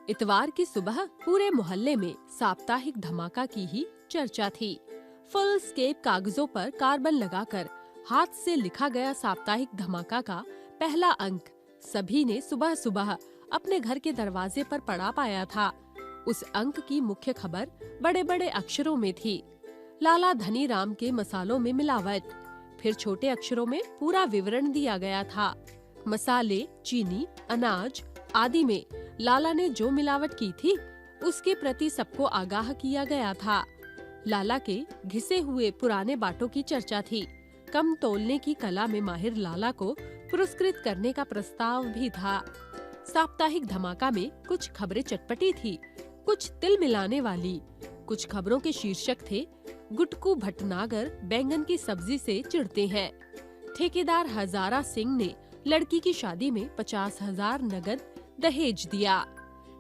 इतवार की सुबह पूरे मोहल्ले में साप्ताहिक धमाका की ही चर्चा थी। फुल स्केप कागजों पर कार्बन लगाकर हाथ से लिखा गया साप्ताहिक धमाका का पहला अंक सभी ने सुबह सुबह अपने घर के दरवाजे पर पड़ा पाया था। उस अंक की मुख्य खबर बड़े बड़े अक्षरों में थी, लाला धनीराम के मसालों में मिलावट। फिर छोटे अक्षरों में पूरा विवरण दिया गया था। मसाले, चीनी, अनाज आदि में लाला ने जो मिलावट की थी उसके प्रति सबको आगाह किया गया था। लाला के घिसे हुए पुराने बाटों की चर्चा थी। कम तोलने की कला में माहिर लाला को पुरस्कृत करने का प्रस्ताव भी था। साप्ताहिक धमाका में कुछ खबरें चटपटी थी, कुछ तिल मिलाने वाली। कुछ खबरों के शीर्षक थे, गुटकू भटनागर बैंगन की सब्जी से चिढ़ते हैं। ठेकेदार हजारा सिंह ने लड़की की शादी में 50,000 नगद दहेज दिया।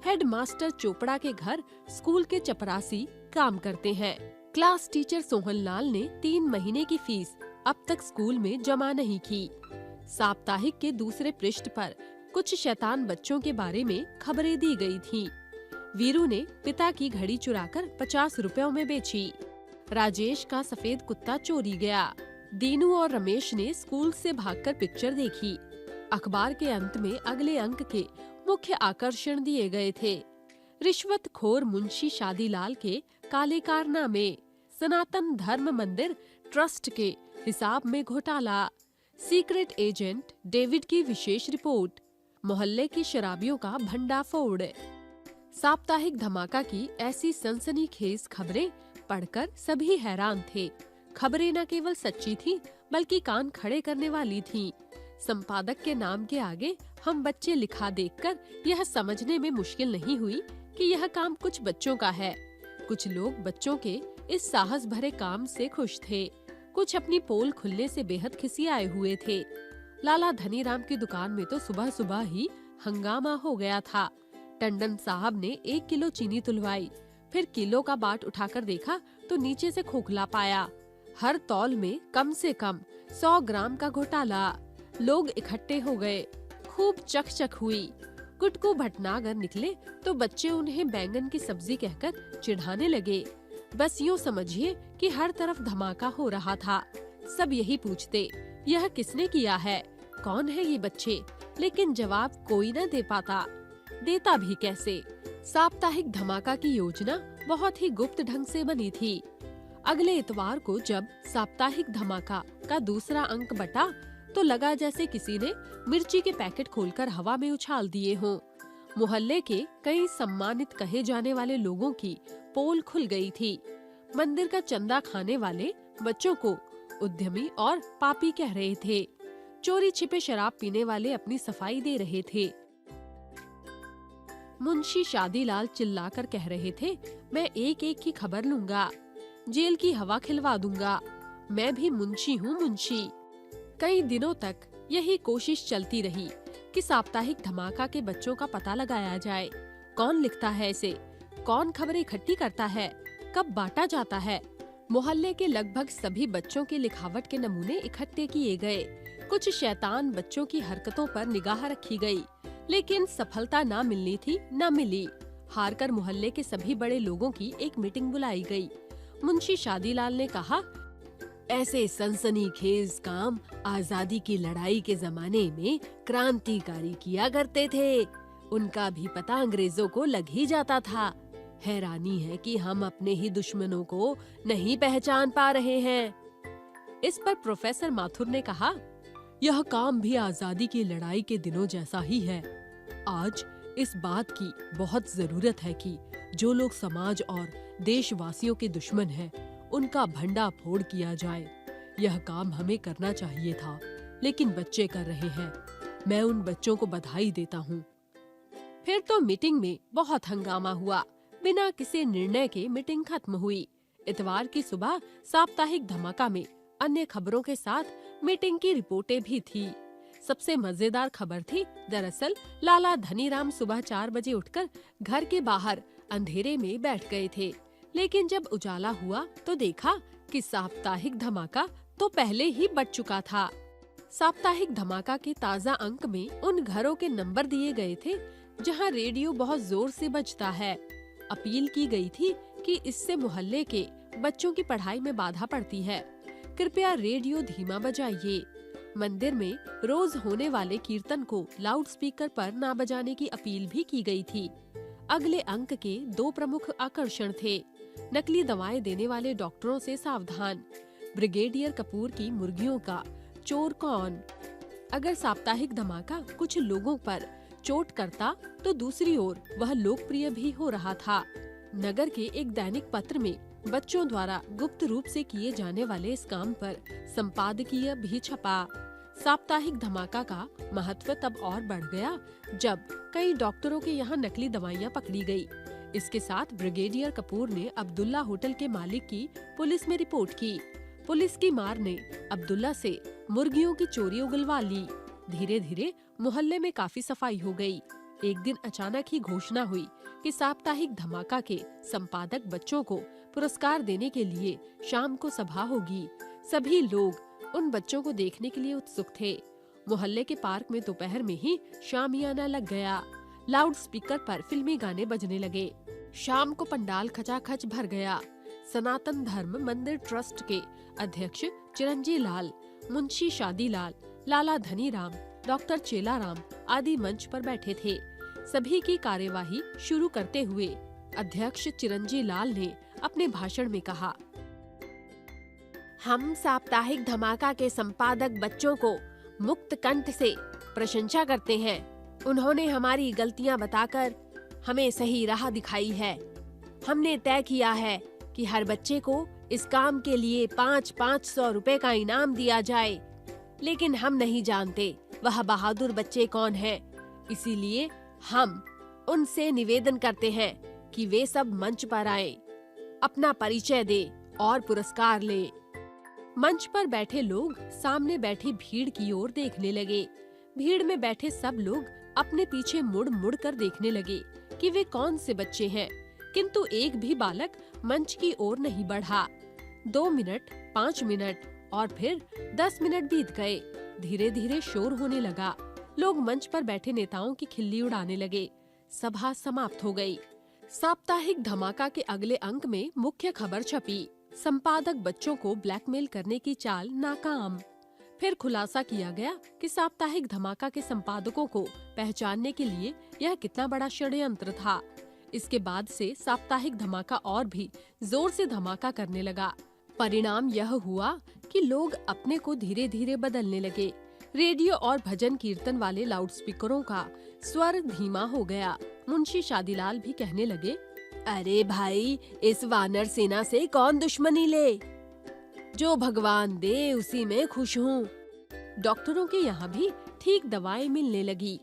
हेडमास्टर चोपड़ा के घर स्कूल के चपरासी काम करते हैं। क्लास टीचर सोहनलाल ने 3 महीने की फीस अब तक स्कूल में जमा नहीं की। साप्ताहिक के दूसरे पृष्ठ पर कुछ शैतान बच्चों के बारे में खबरें दी गई थीं। वीरू ने पिता की घड़ी चुराकर 50 रुपयों में बेची। राजेश का सफेद कुत्ता चोरी गया। दीनू और रमेश ने स्कूल से भागकर पिक्चर देखी। अखबार के अंत में अगले अंक के मुख्य आकर्षण दिए गए थे। रिश्वतखोर मुंशी शादीलाल के काले कारनामे, सनातन धर्म मंदिर ट्रस्ट के हिसाब में घोटाला, सीक्रेट एजेंट डेविड की विशेष रिपोर्ट, मोहल्ले की शराबियों का भंडाफोड़। साप्ताहिक धमाका की ऐसी सनसनीखेज खबरें पढ़कर सभी हैरान थे। खबरें न केवल सच्ची थीं, बल्कि कान खड़े करने वाली थीं। संपादक के नाम के आगे हम बच्चे लिखा देखकर यह समझने में मुश्किल नहीं हुई कि यह काम कुछ बच्चों का है। कुछ लोग बच्चों के इस साहस भरे काम से खुश थे, कुछ अपनी पोल खुलने से बेहद खिसियाए हुए थे। लाला धनीराम की दुकान में तो सुबह सुबह ही हंगामा हो गया था। टंडन साहब ने 1 किलो चीनी तुलवाई, फिर किलो का बाट उठाकर देखा तो नीचे से खोखला पाया। हर तौल में कम से कम 100 ग्राम का घोटाला। लोग इकट्ठे हो गए, खूब चकचक हुई। गुटकू भटनागर निकले तो बच्चे उन्हें बैंगन की सब्जी कहकर चिढ़ाने लगे। बस यूँ समझिए कि हर तरफ धमाका हो रहा था। सब यही पूछते, यह किसने किया है, कौन है ये बच्चे, लेकिन जवाब कोई न दे पाता। देता भी कैसे। साप्ताहिक धमाका की योजना बहुत ही गुप्त ढंग से बनी थी। अगले इतवार को जब साप्ताहिक धमाका का दूसरा अंक बटा तो लगा जैसे किसी ने मिर्ची के पैकेट खोलकर हवा में उछाल दिए हों। मोहल्ले के कई सम्मानित कहे जाने वाले लोगों की पोल खुल गई थी। मंदिर का चंदा खाने वाले बच्चों को उद्यमी और पापी कह रहे थे। चोरी छिपे शराब पीने वाले अपनी सफाई दे रहे थे। मुंशी शादीलाल चिल्लाकर कह रहे थे, मैं एक एक की खबर लूंगा, जेल की हवा खिलवा दूंगा, मैं भी मुंशी हूँ मुंशी। कई दिनों तक यही कोशिश चलती रही कि साप्ताहिक धमाका के बच्चों का पता लगाया जाए। कौन लिखता है इसे, कौन खबरें इकट्ठी करता है, कब बांटा जाता है। मोहल्ले के लगभग सभी बच्चों के लिखावट के नमूने इकट्ठे किए गए। कुछ शैतान बच्चों की हरकतों पर निगाह रखी गई, लेकिन सफलता ना मिलनी थी न मिली। हारकर मोहल्ले के सभी बड़े लोगों की एक मीटिंग बुलाई गई। मुंशी शादीलाल ने कहा, ऐसे सनसनीखेज काम आजादी की लड़ाई के जमाने में क्रांतिकारी किया करते थे। उनका भी पता अंग्रेजों को लग ही जाता था। हैरानी है कि हम अपने ही दुश्मनों को नहीं पहचान पा रहे हैं। इस पर प्रोफेसर माथुर ने कहा, यह काम भी आजादी की लड़ाई के दिनों जैसा ही है। आज इस बात की बहुत जरूरत है कि जो लोग समाज और देशवासियों के दुश्मन हैं, उनका भंडा फोड़ किया जाए। यह काम हमें करना चाहिए था, लेकिन बच्चे कर रहे हैं। मैं उन बच्चों को बधाई देता हूँ। फिर तो मीटिंग में बहुत हंगामा हुआ। बिना किसी निर्णय के मीटिंग खत्म हुई। इतवार की सुबह साप्ताहिक धमाका में अन्य खबरों के साथ मीटिंग की रिपोर्टें भी थी। सबसे मजेदार खबर थी, दरअसल लाला धनीराम सुबह 4 बजे उठकर घर के बाहर अंधेरे में बैठ गए थे, लेकिन जब उजाला हुआ तो देखा कि साप्ताहिक धमाका तो पहले ही बट चुका था। साप्ताहिक धमाका के ताज़ा अंक में उन घरों के नंबर दिए गए थे जहां रेडियो बहुत जोर से बजता है। अपील की गई थी कि इससे मोहल्ले के बच्चों की पढ़ाई में बाधा पड़ती है। कृपया रेडियो धीमा बजाइए। मंदिर में रोज होने वाले कीर्तन को लाउडस्पीकर पर ना बजाने की अपील भी की गई थी। अगले अंक के 2 प्रमुख आकर्षण थे। नकली दवाएं देने वाले डॉक्टरों से सावधान, ब्रिगेडियर कपूर की मुर्गियों का चोर कौन। अगर साप्ताहिक धमाका कुछ लोगों पर चोट करता तो दूसरी ओर वह लोकप्रिय भी हो रहा था। नगर के एक दैनिक पत्र में बच्चों द्वारा गुप्त रूप से किए जाने वाले इस काम पर संपादकीय भी छपा। साप्ताहिक धमाका का महत्व तब और बढ़ गया जब कई डॉक्टरों के यहाँ नकली दवाइयाँ पकड़ी गई। इसके साथ ब्रिगेडियर कपूर ने अब्दुल्ला होटल के मालिक की पुलिस में रिपोर्ट की। पुलिस की मार ने अब्दुल्ला से मुर्गियों की चोरी उगलवा ली। धीरे धीरे मोहल्ले में काफी सफाई हो गई। एक दिन अचानक ही घोषणा हुई कि साप्ताहिक धमाका के संपादक बच्चों को पुरस्कार देने के लिए शाम को सभा होगी। सभी लोग उन बच्चों को देखने के लिए उत्सुक थे। मोहल्ले के पार्क में दोपहर में ही शामियाना लग गया। लाउड स्पीकर पर फिल्मी गाने बजने लगे। शाम को पंडाल खचाखच भर गया। सनातन धर्म मंदिर ट्रस्ट के अध्यक्ष चिरंजी लाल, मुंशी शादीलाल, लाला धनीराम, डॉक्टर चेलाराम आदि मंच पर बैठे थे। सभी की कार्यवाही शुरू करते हुए अध्यक्ष चिरंजी लाल ने अपने भाषण में कहा, हम साप्ताहिक धमाका के संपादक बच्चों को मुक्त कंठ से प्रशंसा करते हैं। उन्होंने हमारी गलतियां बताकर हमें सही राह दिखाई है। हमने तय किया है कि हर बच्चे को इस काम के लिए 500 रुपए का इनाम दिया जाए, लेकिन हम नहीं जानते वह बहादुर बच्चे कौन हैं। इसीलिए हम उनसे निवेदन करते हैं कि वे सब मंच पर आए, अपना परिचय दे और पुरस्कार ले। मंच पर बैठे लोग सामने बैठी भीड़ की ओर देखने लगे। भीड़ में बैठे सब लोग अपने पीछे मुड़ मुड़ कर देखने लगे कि वे कौन से बच्चे हैं, किंतु एक भी बालक मंच की ओर नहीं बढ़ा। 2 मिनट, 5 मिनट और फिर 10 मिनट बीत गए। धीरे धीरे शोर होने लगा। लोग मंच पर बैठे नेताओं की खिल्ली उड़ाने लगे। सभा समाप्त हो गई। साप्ताहिक धमाका के अगले अंक में मुख्य खबर छपी, संपादक बच्चों को ब्लैकमेल करने की चाल नाकाम। फिर खुलासा किया गया कि साप्ताहिक धमाका के संपादकों को पहचानने के लिए यह कितना बड़ा षड्यंत्र था। इसके बाद से साप्ताहिक धमाका और भी जोर से धमाका करने लगा। परिणाम यह हुआ कि लोग अपने को धीरे धीरे बदलने लगे। रेडियो और भजन कीर्तन वाले लाउडस्पीकरों का स्वर धीमा हो गया। मुंशी शादीलाल भी कहने लगे, अरे भाई, इस वानर सेना से कौन दुश्मनी ले, जो भगवान दे उसी में खुश हूँ। डॉक्टरों के यहाँ भी ठीक दवाएं मिलने लगी।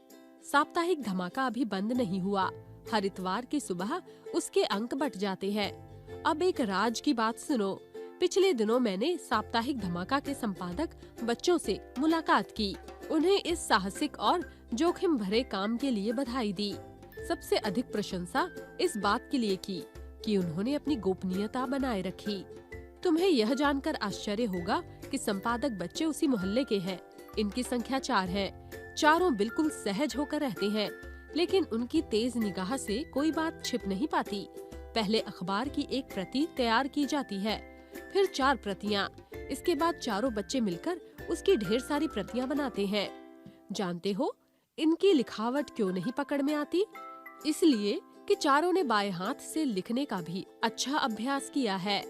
साप्ताहिक धमाका अभी बंद नहीं हुआ। हर इतवार की सुबह उसके अंक बट जाते हैं। अब एक राज की बात सुनो। पिछले दिनों मैंने साप्ताहिक धमाका के संपादक बच्चों से मुलाकात की। उन्हें इस साहसिक और जोखिम भरे काम के लिए बधाई दी। सबसे अधिक प्रशंसा इस बात के लिए की कि उन्होंने अपनी गोपनीयता बनाए रखी। तुम्हें यह जानकर आश्चर्य होगा कि संपादक बच्चे उसी मोहल्ले के हैं। इनकी संख्या 4 है। चारों बिल्कुल सहज होकर रहते हैं, लेकिन उनकी तेज निगाह से कोई बात छिप नहीं पाती। पहले अखबार की एक प्रति तैयार की जाती है, फिर 4 प्रतियां। इसके बाद चारों बच्चे मिलकर उसकी ढेर सारी प्रतियां बनाते हैं। जानते हो इनकी लिखावट क्यों नहीं पकड़ में आती? इसलिए कि चारों ने बाएं हाथ से लिखने का भी अच्छा अभ्यास किया है।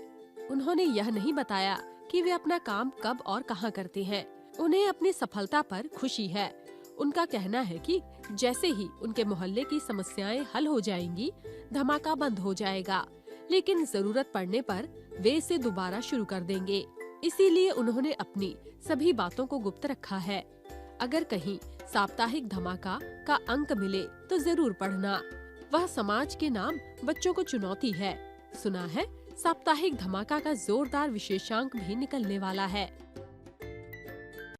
उन्होंने यह नहीं बताया कि वे अपना काम कब और कहाँ करते हैं। उन्हें अपनी सफलता पर खुशी है। उनका कहना है कि जैसे ही उनके मोहल्ले की समस्याएं हल हो जाएंगी, धमाका बंद हो जाएगा, लेकिन जरूरत पड़ने पर वे इसे दोबारा शुरू कर देंगे। इसीलिए उन्होंने अपनी सभी बातों को गुप्त रखा है। अगर कहीं साप्ताहिक धमाका का अंक मिले तो जरूर पढ़ना। वह समाज के नाम बच्चों को चुनौती है। सुना है साप्ताहिक धमाका का जोरदार विशेषांक भी निकलने वाला है।